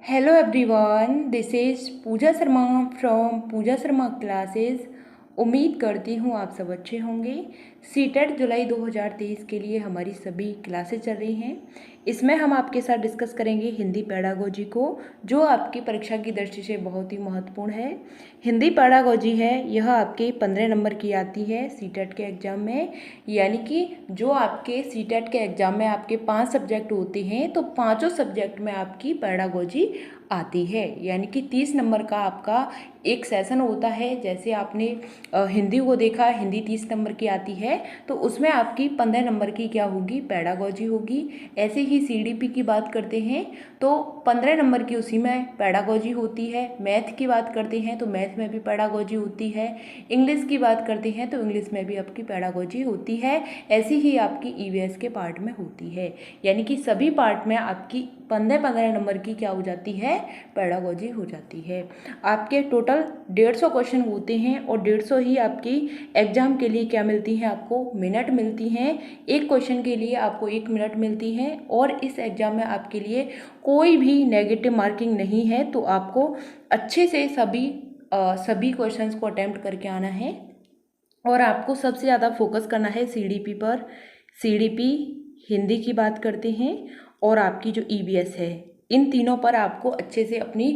Hello everyone, this is Pooja Sharma from Pooja Sharma classes. उम्मीद करती हूँ आप सब अच्छे होंगे। सीटेट जुलाई 2023 के लिए हमारी सभी क्लासेस चल रही हैं। इसमें हम आपके साथ डिस्कस करेंगे हिंदी पेडागोजी को, जो आपकी परीक्षा की दृष्टि से बहुत ही महत्वपूर्ण है। हिंदी पेडागोजी है, यह आपके 15 नंबर की आती है सीटेट के एग्ज़ाम में। यानी कि जो आपके सीटेट के एग्ज़ाम में आपके 5 सब्जेक्ट होते हैं, तो पाँचों सब्जेक्ट में आपकी पेडागोजी आती है। यानी कि 30 नंबर का आपका एक सेशन होता है। जैसे आपने हिंदी को देखा, हिंदी 30 नंबर की आती है, तो उसमें आपकी 15 नंबर की क्या होगी, पेडागोजी होगी। ऐसे ही सीडीपी की बात करते हैं तो 15 नंबर की उसी में पेडागोजी होती है। मैथ की बात करते हैं तो मैथ में भी पेडागोजी होती है। इंग्लिश की बात करते हैं तो इंग्लिश में भी आपकी पेडागोजी होती है। ऐसी ही आपकी ईवीएस के पार्ट में होती है। यानी कि सभी पार्ट में आपकी 15-15 नंबर की क्या हो जाती है, पेडागोजी हो जाती है। आपके टोटल 150 क्वेश्चन होते हैं और 150 ही आपकी एग्जाम के लिए क्या मिलती हैं, आपको मिनट मिलती हैं। एक क्वेश्चन के लिए आपको 1 मिनट मिलती है और इस एग्जाम में आपके लिए कोई भी नेगेटिव मार्किंग नहीं है। तो आपको अच्छे से सभी क्वेश्चंस को अटेम्प्ट करके आना है और आपको सबसे ज़्यादा फोकस करना है सीडीपी पर। सीडीपी हिंदी की बात करते हैं और आपकी जो ईवीएस है, इन तीनों पर आपको अच्छे से अपनी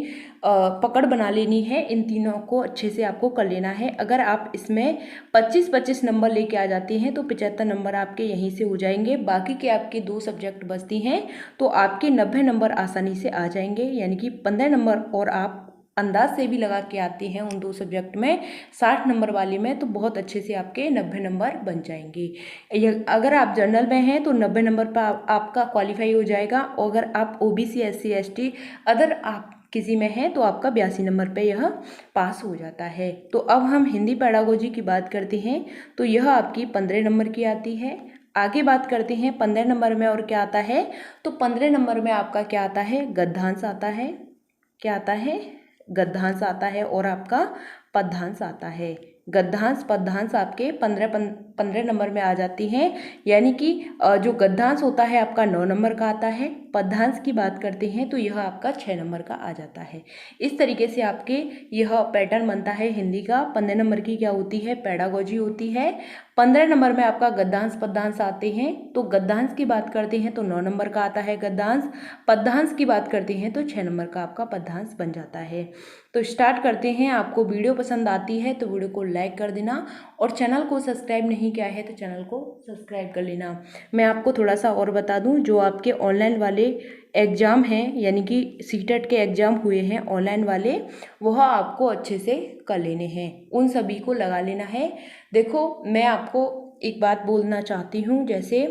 पकड़ बना लेनी है। इन तीनों को अच्छे से आपको कर लेना है। अगर आप इसमें 25-25 नंबर लेके आ जाते हैं तो 75 नंबर आपके यहीं से हो जाएंगे। बाकी के आपके 2 सब्जेक्ट बचती हैं तो आपके 90 नंबर आसानी से आ जाएंगे। यानी कि 15 नंबर और आप अंदाज से भी लगा के आते हैं उन 2 सब्जेक्ट में, 60 नंबर वाले में, तो बहुत अच्छे से आपके 90 नंबर बन जाएंगे। अगर आप जनरल में हैं तो 90 नंबर पर आपका क्वालिफाई हो जाएगा। और अगर आप ओबीसी एससी एसटी अदर आप किसी में हैं तो आपका 82 नंबर पे यह पास हो जाता है। तो अब हम हिंदी पेडागोजी की बात करते हैं तो यह आपकी 15 नंबर की आती है। आगे बात करते हैं 15 नंबर में और क्या आता है, तो 15 नंबर में आपका क्या आता है, गद्यांश आता है। क्या आता है, गद्यांश आता है और आपका पद्यांश आता है। गद्यांश पद्यांश आपके 15 नंबर में आ जाती हैं। यानी कि जो गद्यांश होता है आपका 9 नंबर का आता है। पद्यांश की बात करते हैं तो यह आपका 6 नंबर का आ जाता है। इस तरीके से आपके यह पैटर्न बनता है हिंदी का। 15 नंबर की क्या होती है, पेडागोजी होती है। 15 नंबर में आपका गद्यांश पद्यांश आते हैं। तो गद्यांश की बात करते हैं तो 9 नंबर का आता है गद्यांश। पद्यांश की बात करते हैं तो 6 नंबर का आपका पद्यांश बन जाता है। तो स्टार्ट करते हैं। आपको वीडियो पसंद आती है तो वीडियो को लाइक कर देना और चैनल को सब्सक्राइब नहीं किया है तो चैनल को सब्सक्राइब कर लेना। मैं आपको थोड़ा सा और बता दूं, जो आपके ऑनलाइन वाले एग्ज़ाम हैं, यानी कि सीटेट के एग्ज़ाम हुए हैं ऑनलाइन वाले, वह आपको अच्छे से कर लेने हैं, उन सभी को लगा लेना है। देखो, मैं आपको एक बात बोलना चाहती हूँ, जैसे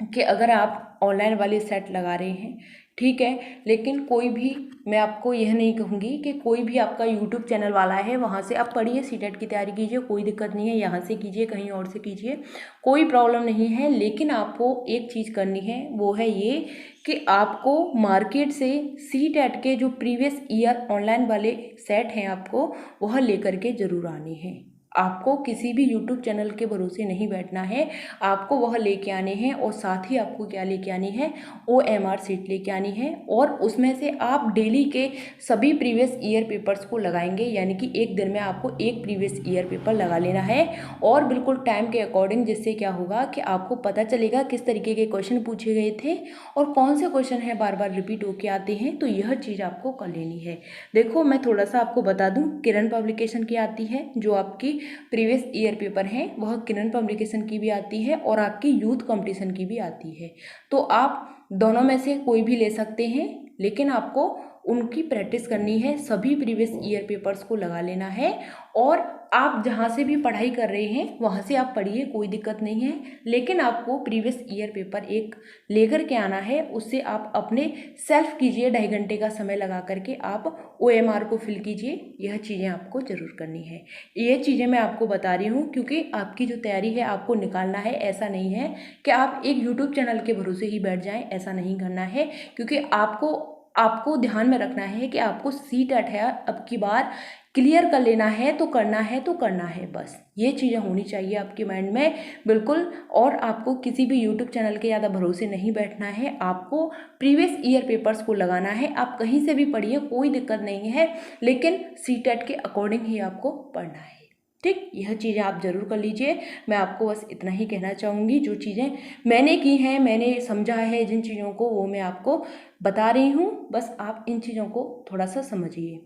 कि अगर आप ऑनलाइन वाले सेट लगा रहे हैं, ठीक है, लेकिन कोई भी, मैं आपको यह नहीं कहूँगी कि कोई भी आपका यूट्यूब चैनल वाला है वहाँ से आप पढ़िए, सीटेट की तैयारी कीजिए, कोई दिक्कत नहीं है। यहाँ से कीजिए, कहीं और से कीजिए, कोई प्रॉब्लम नहीं है। लेकिन आपको एक चीज़ करनी है, वो है ये कि आपको मार्केट से सीटेट के जो प्रीवियस ईयर ऑनलाइन वाले सेट हैं आपको वह लेकर के ज़रूर आने हैं। आपको किसी भी यूट्यूब चैनल के भरोसे नहीं बैठना है, आपको वह लेके आने हैं। और साथ ही आपको क्या लेके आनी है, OMR सीट लेके आनी है। और उसमें से आप डेली के सभी प्रीवियस ईयर पेपर्स को लगाएंगे। यानी कि एक दिन में आपको एक प्रीवियस ईयर पेपर लगा लेना है और बिल्कुल टाइम के अकॉर्डिंग, जिससे क्या होगा कि आपको पता चलेगा किस तरीके के क्वेश्चन पूछे गए थे और कौन से क्वेश्चन हैं बार बार रिपीट होके आते हैं। तो यह चीज़ आपको कर लेनी है। देखो, मैं थोड़ा सा आपको बता दूं, किरण पब्लिकेशन की आती है, जो आपकी प्रीवियस ईयर पेपर हैं वह किरण पब्लिकेशन की भी आती है और आपकी यूथ कंपटीशन की भी आती है। तो आप दोनों में से कोई भी ले सकते हैं, लेकिन आपको उनकी प्रैक्टिस करनी है। सभी प्रीवियस ईयर पेपर्स को लगा लेना है और आप जहाँ से भी पढ़ाई कर रहे हैं वहाँ से आप पढ़िए, कोई दिक्कत नहीं है। लेकिन आपको प्रीवियस ईयर पेपर एक लेकर के आना है, उससे आप अपने सेल्फ कीजिए, 2.5 घंटे का समय लगा करके आप OMR को फिल कीजिए। यह चीज़ें आपको ज़रूर करनी है। ये चीज़ें मैं आपको बता रही हूँ क्योंकि आपकी जो तैयारी है आपको निकालना है। ऐसा नहीं है कि आप एक यूट्यूब चैनल के भरोसे ही बैठ जाएं, ऐसा नहीं करना है। क्योंकि आपको आपको ध्यान में रखना है कि आपको सीटेट है अब की बार क्लियर कर लेना है, तो करना है तो करना है, बस ये चीज़ें होनी चाहिए आपके माइंड में बिल्कुल। और आपको किसी भी यूट्यूब चैनल के ज़्यादा भरोसे नहीं बैठना है, आपको प्रीवियस ईयर पेपर्स को लगाना है। आप कहीं से भी पढ़िए, कोई दिक्कत नहीं है, लेकिन सीटेट के अकॉर्डिंग ही आपको पढ़ना है, ठीक। यह चीज़ें आप ज़रूर कर लीजिए। मैं आपको बस इतना ही कहना चाहूँगी, जो चीज़ें मैंने की हैं, मैंने समझा है जिन चीज़ों को, वो मैं आपको बता रही हूँ, बस आप इन चीज़ों को थोड़ा सा समझिए।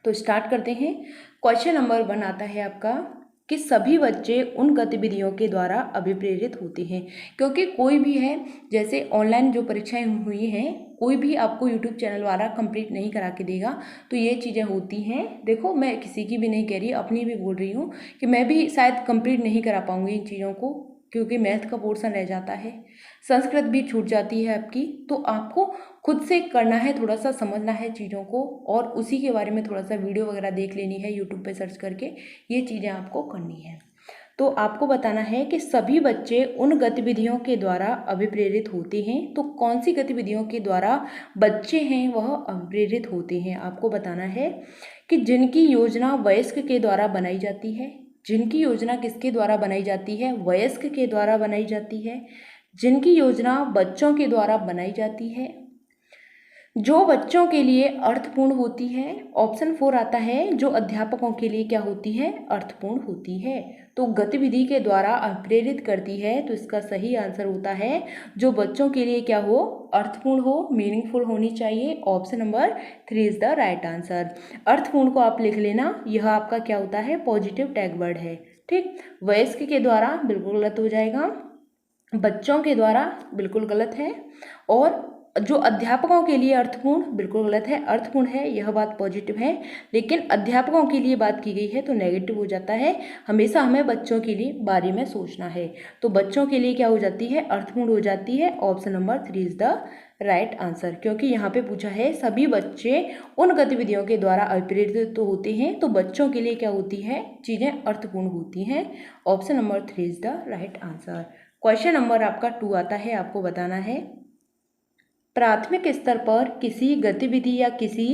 तो स्टार्ट करते हैं। क्वेश्चन नंबर 1 आता है आपका कि सभी बच्चे उन गतिविधियों के द्वारा अभिप्रेरित होते हैं। क्योंकि कोई भी है, जैसे ऑनलाइन जो परीक्षाएं हुई हैं, कोई भी आपको यूट्यूब चैनल वाला कंप्लीट नहीं करा के देगा, तो ये चीज़ें होती हैं। देखो, मैं किसी की भी नहीं कह रही, अपनी भी बोल रही हूँ कि मैं भी शायद कंप्लीट नहीं करा पाऊँगी इन चीज़ों को, क्योंकि मैथ का पोर्शन रह जाता है, संस्कृत भी छूट जाती है आपकी। तो आपको खुद से करना है, थोड़ा सा समझना है चीज़ों को, और उसी के बारे में थोड़ा सा वीडियो वगैरह देख लेनी है यूट्यूब पे सर्च करके, ये चीज़ें आपको करनी है। तो आपको बताना है कि सभी बच्चे उन गतिविधियों के द्वारा अभिप्रेरित होते हैं। तो कौन सी गतिविधियों के द्वारा बच्चे हैं वह अभिप्रेरित होते हैं, आपको बताना है कि जिनकी योजना वयस्क के द्वारा बनाई जाती है। जिनकी योजना किसके द्वारा बनाई जाती है? वयस्क के द्वारा बनाई जाती है। जिनकी योजना बच्चों के द्वारा बनाई जाती है, जो बच्चों के लिए अर्थपूर्ण होती है। ऑप्शन 4 आता है, जो अध्यापकों के लिए क्या होती है? अर्थपूर्ण होती है। तो गतिविधि के द्वारा प्रेरित करती है, तो इसका सही आंसर होता है जो बच्चों के लिए क्या हो? अर्थपूर्ण हो, मीनिंगफुल होनी चाहिए। Option number 3 is the right answer. अर्थपूर्ण को आप लिख लेना, यह आपका क्या होता है? पॉजिटिव टैग वर्ड है, ठीक। वयस्क के द्वारा बिल्कुल गलत हो जाएगा, बच्चों के द्वारा बिल्कुल गलत है, और जो अध्यापकों के लिए अर्थपूर्ण बिल्कुल गलत है। अर्थपूर्ण है, यह बात पॉजिटिव है, लेकिन अध्यापकों के लिए बात की गई है तो नेगेटिव हो जाता है। हमेशा हमें बच्चों के लिए बारे में सोचना है, तो बच्चों के लिए क्या हो जाती है? अर्थपूर्ण हो जाती है। Option number 3 is the right answer, क्योंकि यहाँ पे पूछा है सभी बच्चे उन गतिविधियों के द्वारा अभिप्रेरित तो होते हैं, तो बच्चों के लिए क्या होती है? चीज़ें अर्थपूर्ण होती हैं। Option number 3 is the right answer. Question number आपका 2 आता है, आपको बताना है प्राथमिक स्तर पर किसी गतिविधि या किसी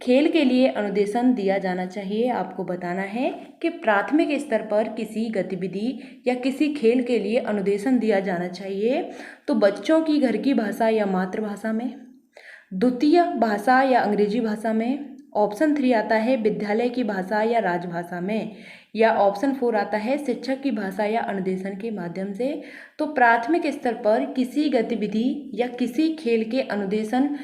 खेल के लिए अनुदेशन दिया जाना चाहिए। आपको बताना है कि प्राथमिक स्तर पर किसी गतिविधि या किसी खेल के लिए अनुदेशन दिया जाना चाहिए, तो बच्चों की घर की भाषा या मातृभाषा में, द्वितीय भाषा या अंग्रेजी भाषा में, ऑप्शन 3 आता है विद्यालय की भाषा या राजभाषा में, या ऑप्शन 4 आता है शिक्षक की भाषा या अनुदेशन के माध्यम से। तो प्राथमिक स्तर पर किसी गतिविधि या किसी खेल के अनुदेशन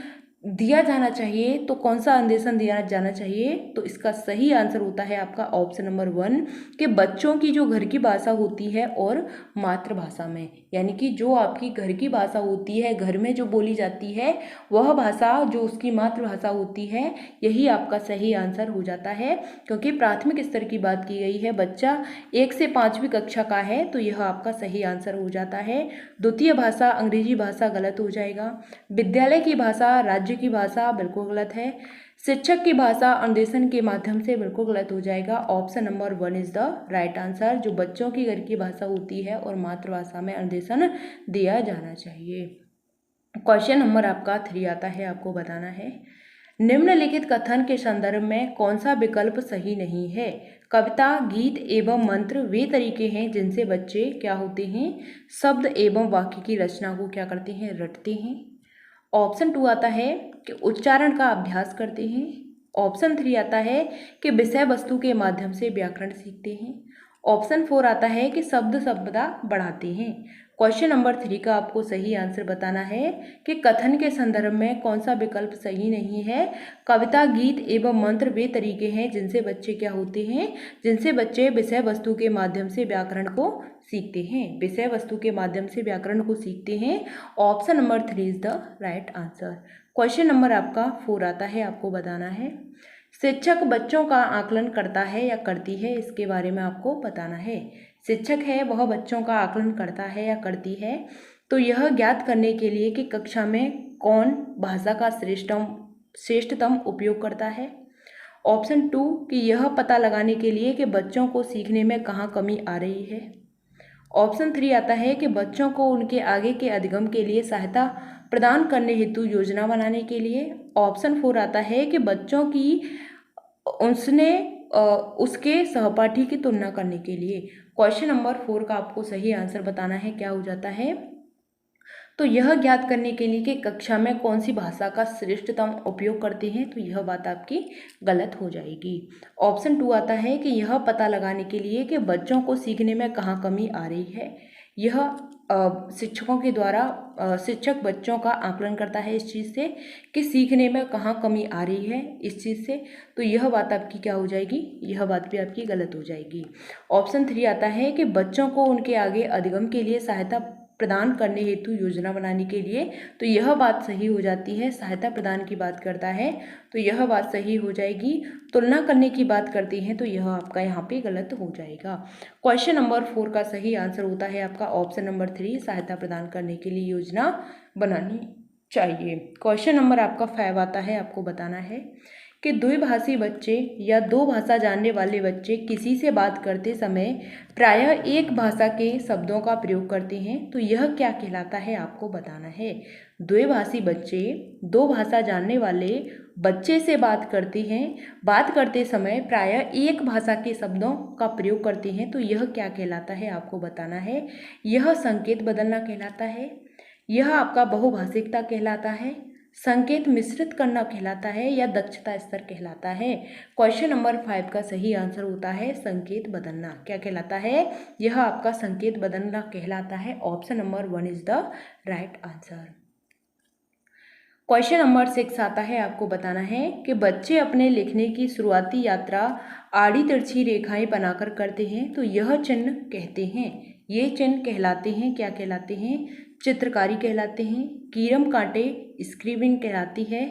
दिया जाना चाहिए, तो कौन सा अनुदेशन दिया जाना चाहिए? तो इसका सही आंसर होता है आपका ऑप्शन नंबर 1 कि बच्चों की जो घर की भाषा होती है और मातृभाषा में, यानी कि जो आपकी घर की भाषा होती है, घर में जो बोली जाती है, वह भाषा जो उसकी मातृभाषा होती है, यही आपका सही आंसर हो जाता है। क्योंकि प्राथमिक स्तर की बात की गई है, बच्चा 1 से 5वीं कक्षा का है, तो यह आपका सही आंसर हो जाता है। द्वितीय भाषा अंग्रेजी भाषा गलत हो जाएगा, विद्यालय की भाषा राज्य की भाषा बिल्कुल गलत है, शिक्षक की भाषा अनुदेशन के माध्यम से बिल्कुल गलत हो जाएगा। Option number 1 is the right answer, जो बच्चों की घर की भाषा होती है और मातृभाषा में अनुदेशन दिया जाना चाहिए। क्वेश्चन नंबर आपका 3 आता है, आपको बताना है निम्नलिखित कथन के संदर्भ में कौन सा विकल्प सही नहीं है? कविता, गीत एवं मंत्र वे तरीके हैं जिनसे बच्चे क्या होते हैं? शब्द एवं वाक्य की रचना को क्या करते हैं? रटते हैं। ऑप्शन 2 आता है कि उच्चारण का अभ्यास करते हैं। ऑप्शन 3 आता है कि विषय वस्तु के माध्यम से व्याकरण सीखते हैं। ऑप्शन 4 आता है कि शब्द संपदा बढ़ाते हैं। क्वेश्चन नंबर 3 का आपको सही आंसर बताना है कि कथन के संदर्भ में कौन सा विकल्प सही नहीं है। कविता, गीत एवं मंत्र वे तरीके हैं जिनसे बच्चे क्या होते हैं? जिनसे बच्चे विषय वस्तु के माध्यम से व्याकरण को सीखते हैं, विषय वस्तु के माध्यम से व्याकरण को सीखते हैं। Option number 3 is the right answer. Question number आपका 4 आता है, आपको बताना है शिक्षक बच्चों का आकलन करता है या करती है? इसके बारे में आपको बताना है। शिक्षक है वह बच्चों का आकलन करता है या करती है, तो यह ज्ञात करने के लिए कि कक्षा में कौन भाषा का श्रेष्ठतम उपयोग करता है। ऑप्शन 2 कि यह पता लगाने के लिए कि बच्चों को सीखने में कहाँ कमी आ रही है। ऑप्शन 3 आता है कि बच्चों को उनके आगे के अधिगम के लिए सहायता प्रदान करने हेतु योजना बनाने के लिए। ऑप्शन 4 आता है कि बच्चों की उसके सहपाठी की तुलना करने के लिए। क्वेश्चन नंबर 4 का आपको सही आंसर बताना है, क्या हो जाता है। तो यह ज्ञात करने के लिए कि कक्षा में कौन सी भाषा का श्रेष्ठतम उपयोग करते हैं, तो यह बात आपकी गलत हो जाएगी। ऑप्शन 2 आता है कि यह पता लगाने के लिए कि बच्चों को सीखने में कहाँ कमी आ रही है। यह शिक्षकों के द्वारा शिक्षक बच्चों का आकलन करता है इस चीज़ से कि सीखने में कहाँ कमी आ रही है इस चीज़ से, तो यह बात आपकी क्या हो जाएगी, यह बात भी आपकी गलत हो जाएगी। ऑप्शन 3 आता है कि बच्चों को उनके आगे अधिगम के लिए सहायता प्रदान करने हेतु योजना बनाने के लिए, तो यह बात सही हो जाती है। सहायता प्रदान की बात करता है तो यह बात सही हो जाएगी। तुलना करने की बात करती हैं तो यह आपका यहाँ पे गलत हो जाएगा। क्वेश्चन नंबर 4 का सही आंसर होता है आपका ऑप्शन नंबर 3, सहायता प्रदान करने के लिए योजना बनानी चाहिए। क्वेश्चन नंबर आपका 5 आता है, आपको बताना है कि द्विभाषी बच्चे या दो भाषा जानने वाले बच्चे किसी से बात करते समय प्रायः एक भाषा के शब्दों का प्रयोग करते हैं, तो यह क्या कहलाता है, आपको बताना है। द्विभाषी बच्चे दो भाषा जानने वाले बच्चे से बात करते हैं, बात करते समय प्रायः एक भाषा के शब्दों का प्रयोग करते हैं, तो यह क्या कहलाता है, आपको बताना है। यह संकेत बदलना कहलाता है, यह आपका बहुभाषिकता कहलाता है, संकेत मिश्रित करना कहलाता है, या दक्षता स्तर कहलाता है। क्वेश्चन नंबर 5 का सही आंसर होता है संकेत बदलना। क्या कहलाता है, यह आपका संकेत बदलना कहलाता है। Option number 1 is the right answer. Question number 6 आता है, आपको बताना है कि बच्चे अपने लिखने की शुरुआती यात्रा आड़ी तिरछी रेखाएं बनाकर करते हैं, तो यह चिन्ह कहते हैं, ये चिन्ह कहलाते हैं, क्या कहलाते हैं, चित्रकारी कहलाते हैं, कीरम कांटे स्क्रीबिंग कहलाती है,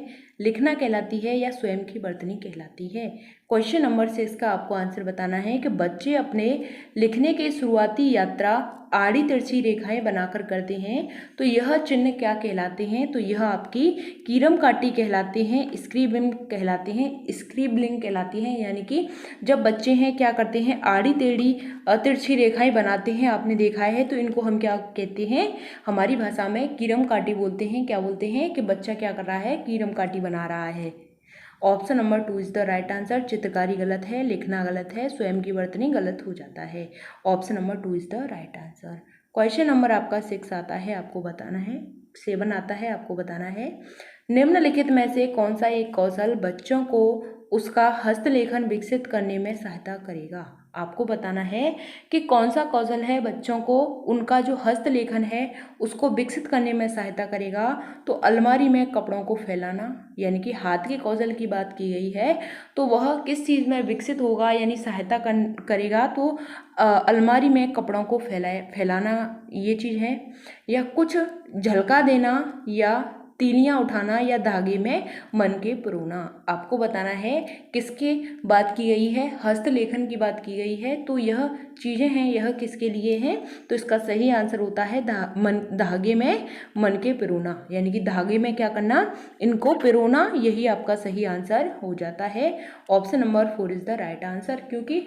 लिखना कहलाती है, या स्वयं की बर्तनी कहलाती है। क्वेश्चन नंबर 6 का आपको आंसर बताना है कि बच्चे अपने लिखने की शुरुआती यात्रा आड़ी तिरछी रेखाएं बनाकर करते हैं, तो यह चिन्ह क्या कहलाते हैं, तो यह आपकी कीरम काटी कहलाते हैं, स्क्रीबिंग कहलाते हैं, स्क्रीबलिंग कहलाती हैं। यानी कि जब बच्चे हैं क्या करते हैं, आड़ी टेढ़ी तिरछी रेखाएं बनाते हैं, आपने देखा है, तो इनको हम क्या कहते हैं, हमारी भाषा में कीरम काटी बोलते हैं। क्या बोलते हैं कि बच्चा क्या कर रहा है, कीरम काटी बना रहा है। Option number 2 is the right answer. चित्रकारी गलत है, लिखना गलत है, स्वयं की बर्तनी गलत हो जाता है। Option number 2 is the right answer. Question number आपका 6 आता है, आपको बताना है, 7 आता है, आपको बताना है, निम्नलिखित में से कौन सा एक कौशल बच्चों को उसका हस्तलेखन विकसित करने में सहायता करेगा। आपको बताना है कि कौन सा कौशल है बच्चों को उनका जो हस्तलेखन है उसको विकसित करने में सहायता करेगा। तो अलमारी में कपड़ों को फैलाना, यानी कि हाथ के कौशल की बात की गई है, तो वह किस चीज़ में विकसित होगा, यानी सहायता करेगा, तो अलमारी में कपड़ों को फैलाना ये चीज़ है, या कुछ झलका देना, या तीलियां उठाना, या धागे में मन के पिरोना। आपको बताना है किसकी बात की गई है, हस्तलेखन की बात की गई है, तो यह चीज़ें हैं, यह किसके लिए हैं, तो इसका सही आंसर होता है धागे में मन के पिरोना, यानी कि धागे में क्या करना, इनको पिरोना, यही आपका सही आंसर हो जाता है। Option number 4 is the right answer, क्योंकि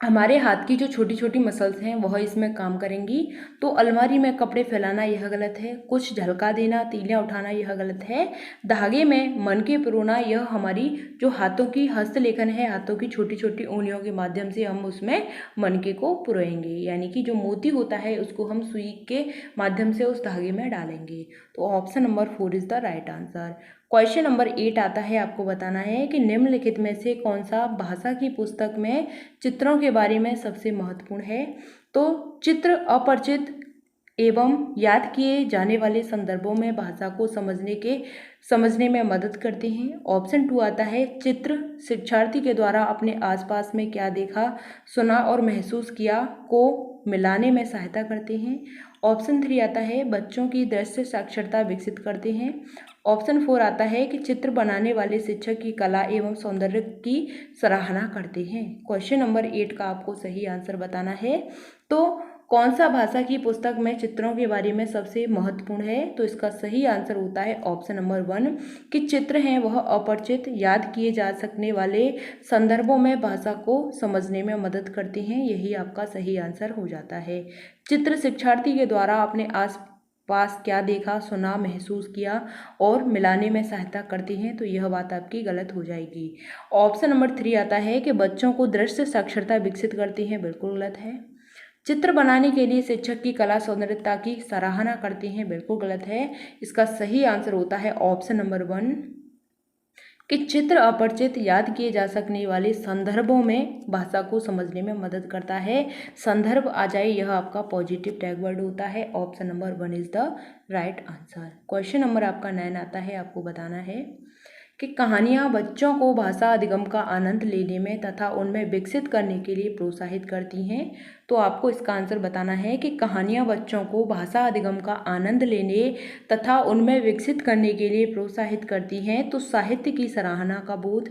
हमारे हाथ की जो छोटी छोटी मसल्स हैं वह इसमें काम करेंगी। तो अलमारी में कपड़े फैलाना यह गलत है, कुछ झलका देना, तीलियां उठाना यह गलत है, धागे में मन के पिरोना यह हमारी जो हाथों की हस्तलेखन है, हाथों की छोटी छोटी उंगलियों के माध्यम से हम उसमें मनके को पिरोएंगे, यानी कि जो मोती होता है उसको हम सुई के माध्यम से उस धागे में डालेंगे। तो option number 4 is the right answer. Question number 8 आता है, आपको बताना है कि निम्नलिखित में से कौन सा भाषा की पुस्तक में चित्रों के बारे में सबसे महत्वपूर्ण है। तो चित्र अपरिचित एवं याद किए जाने वाले संदर्भों में भाषा को समझने में मदद करते हैं। ऑप्शन 2 आता है, चित्र शिक्षार्थी के द्वारा अपने आसपास में क्या देखा, सुना और महसूस किया को मिलाने में सहायता करते हैं। ऑप्शन 3 आता है, बच्चों की दृश्य साक्षरता विकसित करते हैं। ऑप्शन 4 आता है कि चित्र बनाने वाले शिक्षक की कला एवं सौंदर्य की सराहना करते हैं। क्वेश्चन नंबर 8 का आपको सही आंसर बताना है। तो कौन सा भाषा की पुस्तक में चित्रों के बारे में सबसे महत्वपूर्ण है, तो इसका सही आंसर होता है ऑप्शन नंबर 1 कि चित्र हैं वह अपरिचित याद किए जा सकने वाले संदर्भों में भाषा को समझने में मदद करते हैं, यही आपका सही आंसर हो जाता है। चित्र शिक्षार्थी के द्वारा अपने पास क्या देखा, सुना, महसूस किया और मिलाने में सहायता करती हैं, तो यह बात आपकी गलत हो जाएगी। ऑप्शन नंबर 3 आता है कि बच्चों को दृश्य साक्षरता विकसित करती हैं, बिल्कुल गलत है। चित्र बनाने के लिए शिक्षक की कला सौंदर्यता की सराहना करती हैं, बिल्कुल गलत है। इसका सही आंसर होता है ऑप्शन नंबर 1 कि चित्र अपरिचित याद किए जा सकने वाले संदर्भों में भाषा को समझने में मदद करता है। संदर्भ आ जाए, यह आपका पॉजिटिव टैग वर्ड होता है। Option number 1 is the right answer. Question number आपका 9 आता है, आपको बताना है कि कहानियाँ बच्चों को भाषा अधिगम का आनंद लेने में तथा उनमें विकसित करने के लिए प्रोत्साहित करती हैं। तो आपको इसका आंसर बताना है कि कहानियाँ बच्चों को भाषा अधिगम का आनंद लेने तथा उनमें विकसित करने के लिए प्रोत्साहित करती हैं। तो साहित्य की सराहना का बोध,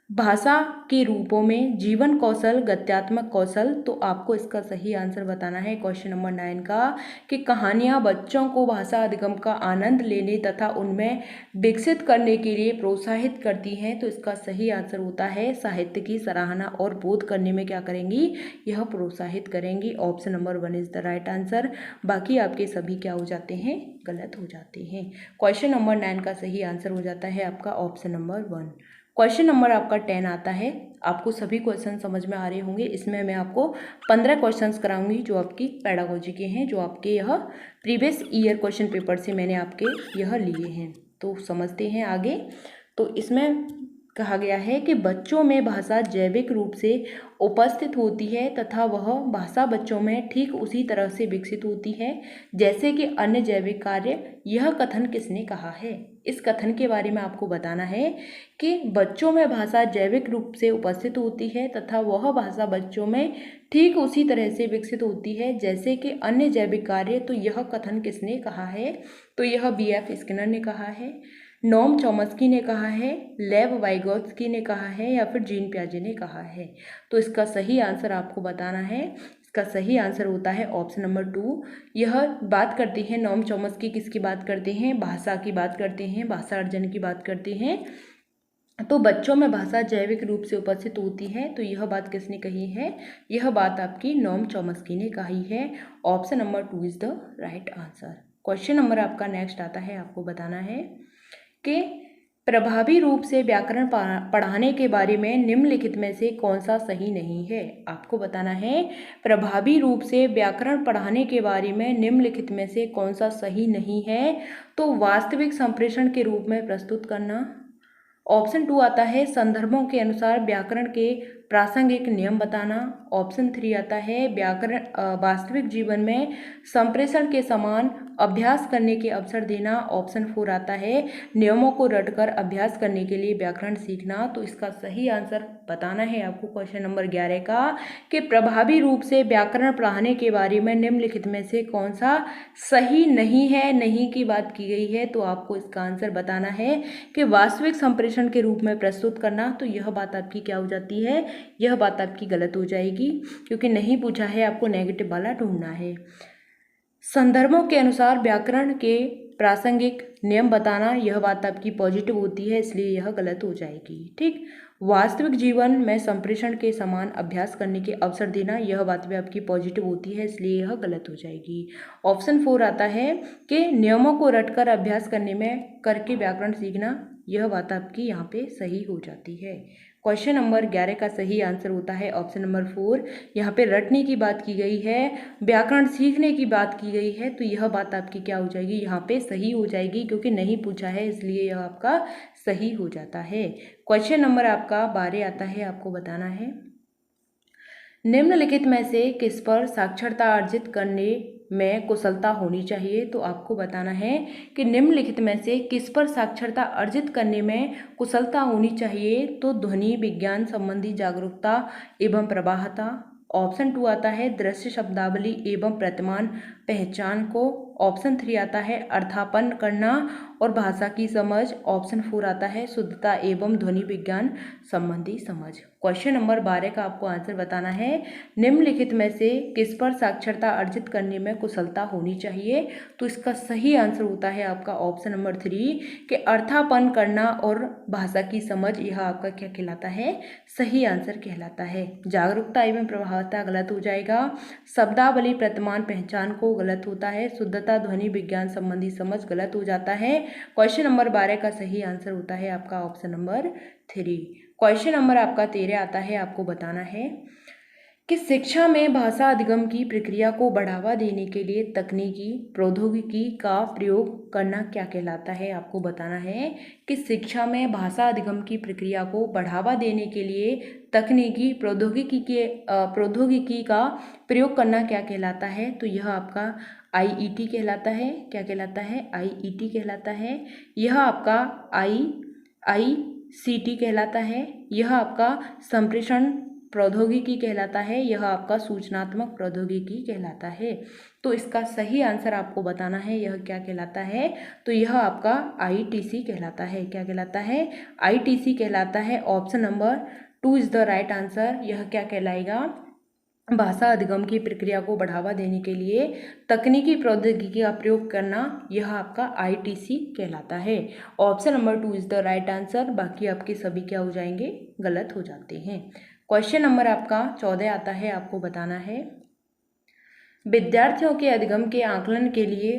भाषा के रूपों में जीवन कौशल, गद्यात्मक कौशल, तो आपको इसका सही आंसर बताना है क्वेश्चन नंबर 9 का कि कहानियाँ बच्चों को भाषा अधिगम का आनंद लेने तथा उनमें विकसित करने के लिए प्रोत्साहित करती हैं। तो इसका सही आंसर होता है साहित्य की सराहना और बोध करने में क्या करेंगी, यह प्रोत्साहित करेंगी। Option number 1 is the right answer. बाकी आपके सभी क्या हो जाते हैं, गलत हो जाते हैं। क्वेश्चन नंबर 9 का सही आंसर हो जाता है आपका ऑप्शन नंबर 1। क्वेश्चन नंबर आपका 10 आता है। आपको सभी क्वेश्चन समझ में आ रहे होंगे। इसमें मैं आपको 15 क्वेश्चंस कराऊंगी जो आपकी पेडागोजी के हैं, जो आपके यह प्रीवियस ईयर क्वेश्चन पेपर से मैंने आपके यह लिए हैं। तो समझते हैं आगे। तो इसमें कहा गया है कि बच्चों में भाषा जैविक रूप से उपस्थित होती है तथा वह भाषा बच्चों में ठीक उसी तरह से विकसित होती है जैसे कि अन्य जैविक कार्य। यह कथन किसने कहा है? इस कथन के बारे में आपको बताना है कि बच्चों में भाषा जैविक रूप से उपस्थित होती है तथा वह भाषा बच्चों में ठीक उसी तरह से विकसित होती है जैसे कि अन्य जैविक कार्य। तो यह कथन किसने कहा है? तो यह B.F. स्किनर ने कहा है, नोम चॉम्स्की ने कहा है, लेव वाइगोत्स्की ने कहा है या फिर जीन पियाजे ने कहा है। तो इसका सही आंसर आपको बताना है। इसका सही आंसर होता है ऑप्शन नंबर 2। यह बात करते हैं, नोम चॉम्स्की किसकी बात करते हैं? भाषा की बात करते हैं, भाषा अर्जन की बात करते हैं। तो बच्चों में भाषा जैविक रूप से उपस्थित होती है। तो यह बात किसने कही है? यह बात आपकी नोम चॉम्स्की ने कही है। Option number 2 is the right answer. Question number आपका नेक्स्ट आता है, आपको बताना है कि प्रभावी रूप से व्याकरण पढ़ाने के बारे में निम्नलिखित में से कौन सा सही नहीं है? आपको बताना है प्रभावी रूप से व्याकरण पढ़ाने के बारे में निम्नलिखित में से कौन सा सही नहीं है। तो वास्तविक संप्रेषण के रूप में प्रस्तुत करना। ऑप्शन 2 आता है संदर्भों के अनुसार व्याकरण के प्रासंगिक नियम बताना। ऑप्शन 3 आता है व्याकरण वास्तविक जीवन में संप्रेषण के समान अभ्यास करने के अवसर देना। ऑप्शन 4 आता है नियमों को रटकर अभ्यास करने के लिए व्याकरण सीखना। तो इसका सही आंसर बताना है आपको क्वेश्चन नंबर 11 का कि प्रभावी रूप से व्याकरण पढ़ाने के बारे में निम्नलिखित में से कौन सा सही नहीं है। नहीं की बात की गई है, तो आपको इसका आंसर बताना है कि वास्तविक संप्रेषण के रूप में प्रस्तुत करना। तो यह बात आपकी क्या हो जाती है? यह बात आपकी गलत हो जाएगी क्योंकि नहीं पूछा है, आपको नेगेटिव वाला ढूंढना है। संदर्भों के अनुसार व्याकरण के प्रासंगिक नियम बताना, यह बात आपकी पॉजिटिव होती है, इसलिए यह गलत हो जाएगी। ठीक। वास्तविक जीवन में संप्रेषण के समान अभ्यास करने के अवसर देना, यह बात भी आपकी पॉजिटिव होती है, इसलिए यह गलत हो जाएगी। ऑप्शन 4 आता है कि नियमों को रटकर अभ्यास करने में करके व्याकरण सीखना, यह बात आपकी यहाँ पे सही हो जाती है। क्वेश्चन नंबर 11 का सही आंसर होता है ऑप्शन नंबर 4। यहाँ पे रटने की बात की गई है, व्याकरण सीखने की बात की गई है, तो यह बात आपकी क्या हो जाएगी? यहाँ पे सही हो जाएगी क्योंकि नहीं पूछा है, इसलिए यह आपका सही हो जाता है। क्वेश्चन नंबर आपका 12 आता है, आपको बताना है निम्नलिखित में से किस पर साक्षरता अर्जित करने में कुशलता होनी चाहिए। तो आपको बताना है कि निम्नलिखित में से किस पर साक्षरता अर्जित करने में कुशलता होनी चाहिए। तो ध्वनि विज्ञान संबंधी जागरूकता एवं प्रवाहता। ऑप्शन 2 आता है दृश्य शब्दावली एवं प्रतिमान पहचान को। ऑप्शन 3 आता है अर्थापन करना और भाषा की समझ। ऑप्शन 4 आता है शुद्धता एवं ध्वनि विज्ञान संबंधी समझ। क्वेश्चन नंबर 12 का आपको आंसर बताना है निम्नलिखित में से किस पर साक्षरता अर्जित करने में कुशलता होनी चाहिए। तो इसका सही आंसर होता है आपका ऑप्शन नंबर 3 कि अर्थापन करना और भाषा की समझ, यह आपका क्या कहलाता है? सही आंसर कहलाता है। जागरूकता एवं प्रभावता गलत हो जाएगा। शब्दावली प्रतिमान पहचान को गलत होता है। शुद्धता तथा ध्वनि विज्ञान संबंधी समझ गलत हो जाता है। क्वेश्चन नंबर 12 का सही आंसर होता है आपका ऑप्शन नंबर 3। क्वेश्चन नंबर आपका 13 आता है, आपको बताना है कि शिक्षा में भाषा अधिगम की प्रक्रिया को बढ़ावा देने के लिए तकनीकी प्रौद्योगिकी का प्रयोग करना क्या कहलाता है। आपको बताना है कि शिक्षा में भाषा अधिगम की प्रक्रिया को बढ़ावा देने के लिए तकनीकी प्रौद्योगिकी का प्रयोग करना क्या कहलाता है। तो यह आपका IET कहलाता है। क्या कहलाता है? IET कहलाता है। यह आपका ICT कहलाता है। यह आपका संप्रेषण प्रौद्योगिकी कहलाता है। यह आपका सूचनात्मक प्रौद्योगिकी कहलाता है। तो इसका सही आंसर आपको बताना है, यह क्या कहलाता है। तो यह आपका ITC कहलाता है। क्या कहलाता है? ITC कहलाता है। Option number 2 is the right answer. यह क्या कहलाएगा? भाषा अधिगम की प्रक्रिया को बढ़ावा देने के लिए तकनीकी प्रौद्योगिकी का प्रयोग करना, यह आपका ITC कहलाता है। Option number 2 is the right answer. बाकी आपके सभी क्या हो जाएंगे? गलत हो जाते हैं। क्वेश्चन नंबर आपका 14 आता है, आपको बताना है विद्यार्थियों के अधिगम के आकलन के लिए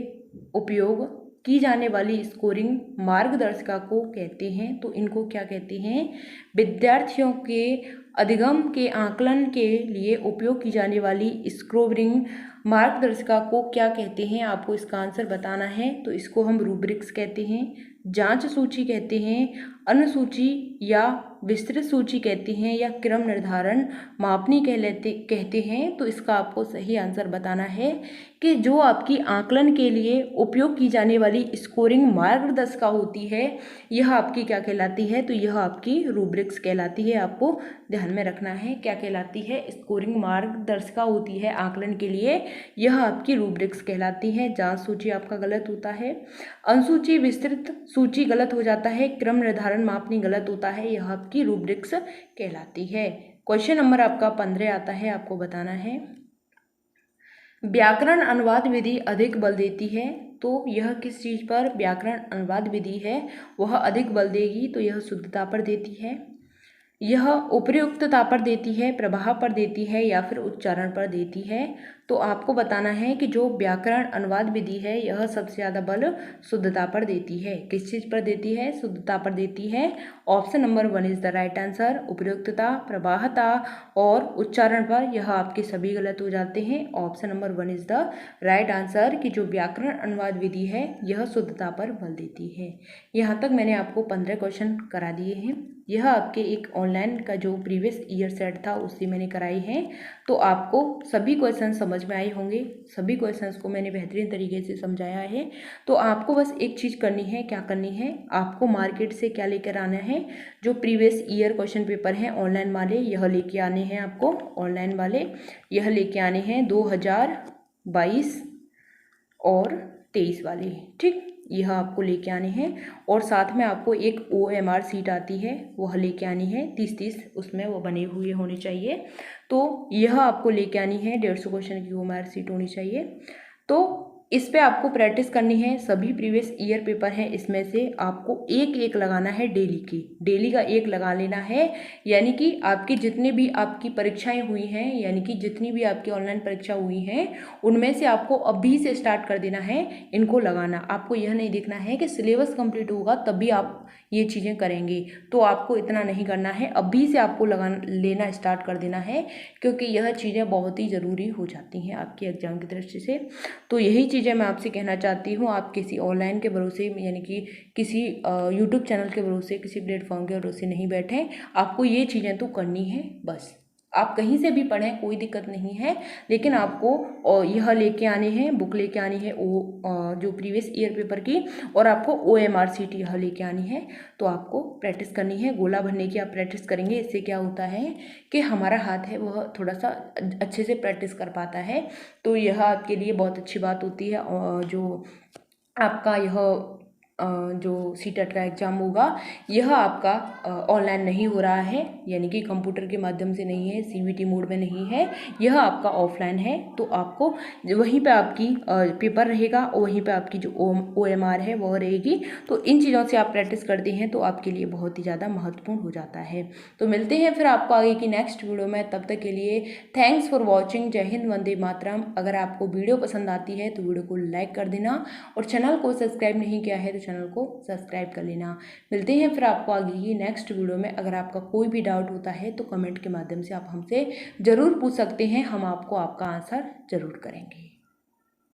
उपयोग की जाने वाली स्कोरिंग मार्गदर्शिका को कहते हैं। तो इनको क्या कहते हैं? विद्यार्थियों के अधिगम के आकलन के लिए उपयोग की जाने वाली स्कोरिंग मार्गदर्शिका को क्या कहते हैं, आपको इसका आंसर बताना है। तो इसको हम रूब्रिक्स कहते हैं, जांच सूची कहते हैं, अनुसूची या विस्तृत सूची कहते हैं, या क्रम निर्धारण मापनी कहते हैं। तो इसका आपको सही आंसर बताना है कि जो आपकी आकलन के लिए उपयोग की जाने वाली स्कोरिंग मार्गदर्शिका होती है, यह आपकी क्या कहलाती है। तो यह आपकी रूब्रिक्स कहलाती है। आपको ध्यान में रखना है, क्या कहलाती है? स्कोरिंग मार्गदर्शिका होती है आकलन के लिए, यह आपकी रूब्रिक्स कहलाती है। जांच सूची आपका गलत होता है, अनुसूची विस्तृत सूची गलत हो जाता है, क्रम निर्धारण मापनी गलत होता है, यह आपकी रूब्रिक्स कहलाती है। क्वेश्चन नंबर आपका 15 आता है, आपको बताना है व्याकरण अनुवाद विधि अधिक बल देती है। तो यह किस चीज़ पर व्याकरण अनुवाद विधि है वह अधिक बल देगी। तो यह शुद्धता पर देती है, यह उपयुक्तता पर देती है, प्रभाव पर देती है, या फिर उच्चारण पर देती है। तो आपको बताना है कि जो व्याकरण अनुवाद विधि है यह सबसे ज़्यादा बल शुद्धता पर देती है। किस चीज़ पर देती है? शुद्धता पर देती है। Option number 1 is the right answer. उपयुक्तता, प्रवाहता और उच्चारण पर यह आपके सभी गलत हो जाते हैं। Option number 1 is the right answer कि जो व्याकरण अनुवाद विधि है यह शुद्धता पर बल देती है। यहाँ तक मैंने आपको 15 क्वेश्चन करा दिए हैं। यह आपके एक ऑनलाइन का जो प्रीवियस ईयर सेट था उससे मैंने कराई है। तो आपको सभी क्वेश्चन समझ में आए होंगे, सभी क्वेश्चंस को मैंने बेहतरीन तरीके से समझाया है। तो आपको बस एक चीज़ करनी है, क्या करनी है? आपको मार्केट से क्या लेकर आना है? जो प्रीवियस ईयर क्वेश्चन पेपर हैं ऑनलाइन वाले, यह लेके आने हैं आपको। ऑनलाइन वाले यह लेके आने हैं 2022 और 23 वाले, ठीक, यह आपको लेके आने हैं। और साथ में आपको एक OMR सीट आती है, वह लेके आनी है 30-30, उसमें वो बने हुए होने चाहिए। तो यह आपको लेके आनी है, 150 क्वेश्चन की OMR सीट होनी चाहिए। तो इस पे आपको प्रैक्टिस करनी है। सभी प्रीवियस ईयर पेपर हैं, इसमें से आपको एक एक लगाना है डेली का एक लगा लेना है। यानी कि आपकी जितनी भी आपकी परीक्षाएं हुई हैं, यानी कि जितनी भी आपकी ऑनलाइन परीक्षा हुई हैं उनमें से आपको अभी से स्टार्ट कर देना है इनको लगाना। आपको यह नहीं देखना है कि सिलेबस कंप्लीट होगा तभी आप ये चीज़ें करेंगे, तो आपको इतना नहीं करना है, अभी से आपको लेना स्टार्ट कर देना है, क्योंकि यह चीज़ें बहुत ही ज़रूरी हो जाती हैं आपके एग्जाम की दृष्टि से। तो यही चीज़ें मैं आपसे कहना चाहती हूँ। आप किसी ऑनलाइन के भरोसे, यानी कि किसी यूट्यूब चैनल के भरोसे, किसी प्लेटफॉर्म के भरोसे नहीं बैठें। आपको ये चीज़ें तो करनी है बस। आप कहीं से भी पढ़ें, कोई दिक्कत नहीं है, लेकिन आपको यह लेके आने हैं, बुक लेके आनी है जो प्रीवियस ईयर पेपर की, और आपको OMR सीट यह लेके आनी है। तो आपको प्रैक्टिस करनी है, गोला भरने की आप प्रैक्टिस करेंगे। इससे क्या होता है कि हमारा हाथ है वह थोड़ा सा अच्छे से प्रैक्टिस कर पाता है। तो यह आपके लिए बहुत अच्छी बात होती है। जो आपका यह जो सीटेट का एग्ज़ाम होगा यह आपका ऑनलाइन नहीं हो रहा है, यानी कि कंप्यूटर के माध्यम से नहीं है, सीवीटी मोड में नहीं है, यह आपका ऑफलाइन है। तो आपको वहीं पे आपकी पेपर रहेगा और वहीं पे आपकी जो OMR है वो रहेगी। तो इन चीज़ों से आप प्रैक्टिस करते हैं तो आपके लिए बहुत ही ज़्यादा महत्वपूर्ण हो जाता है। तो मिलते हैं फिर आपको आगे की नेक्स्ट वीडियो में, तब तक के लिए थैंक्स फॉर वॉचिंग। जय हिंद, वंदे मातरम। अगर आपको वीडियो पसंद आती है तो वीडियो को लाइक कर देना और चैनल को सब्सक्राइब नहीं किया है तो चैनल को सब्सक्राइब कर लेना। मिलते हैं फिर आपको आगे की नेक्स्ट वीडियो में। अगर आपका कोई भी डाउट होता है तो कमेंट के माध्यम से आप हमसे ज़रूर पूछ सकते हैं, हम आपको आपका आंसर ज़रूर करेंगे।